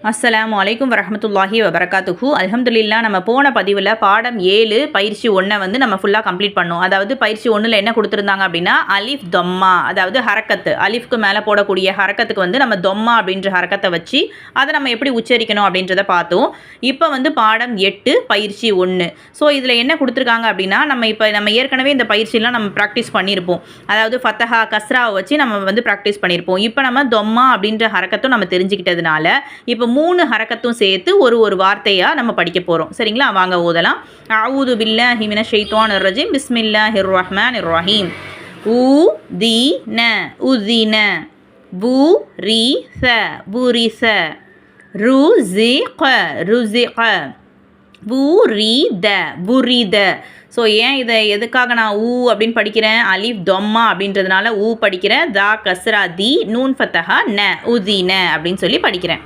அஸ்ஸலாமு அலைக்கும் வரஹ்மத்துல்லாஹி வபரகாத்துஹு. அல்ஹம்துலில்லாஹ். நம்ம போன பதிவில் பாடம் 7 பயிற்சி 1 வந்து நம்ம ஃபுல்லாக கம்ப்ளீட் பண்ணோம். அதாவது பயிற்சி 1ல் என்ன கொடுத்துருந்தாங்க அப்படின்னா அலிஃப் தொம்மா, அதாவது ஹரக்கத்து, அலிஃப்க்கு மேலே போடக்கூடிய ஹரக்கத்துக்கு வந்து நம்ம தொம்மா அப்படின்ற ஹரக்கத்தை வச்சு அதை நம்ம எப்படி உச்சரிக்கணும் அப்படின்றத பார்த்தோம். இப்போ வந்து பாடம் 8 பயிற்சி 1. ஸோ இதில் என்ன கொடுத்துருக்காங்க அப்படின்னா நம்ம ஏற்கனவே இந்த பயிற்சியெலாம் நம்ம ப்ராக்டிஸ் பண்ணியிருப்போம். அதாவது ஃபத்தஹா கஸ்ராவை வச்சு நம்ம வந்து ப்ராக்டிஸ் பண்ணியிருப்போம். இப்போ நம்ம தொம்மா அப்படின்ற ஹரக்கத்தும் நம்ம தெரிஞ்சுக்கிட்டதுனால இப்போ 3 ஹரக்கத்தும் சேர்த்து ஒரு வார்த்தையாக நம்ம படிக்க போகிறோம். சரிங்களா, வாங்க ஓதலாம். அஊது பில்லாஹி மினஷ் ஷைத்தானிர் ரஜீம். பிஸ்மில்லாஹிர் ரஹ்மானிர் ரஹீம். ஊதீன உஸின, புரிஸ புரிஸ, ருஸிக ருஸிக, புரித புரித. ஸோ ஏன் இதை எதுக்காக நான் அப்படின்னு படிக்கிறேன், அலிஃப் தொம்மா அப்படின்றதுனால படிக்கிறேன். தா கஸ்ரா தி, நூன் ஃபத்தஹா ந, உஸின அப்படின்னு சொல்லி படிக்கிறேன்.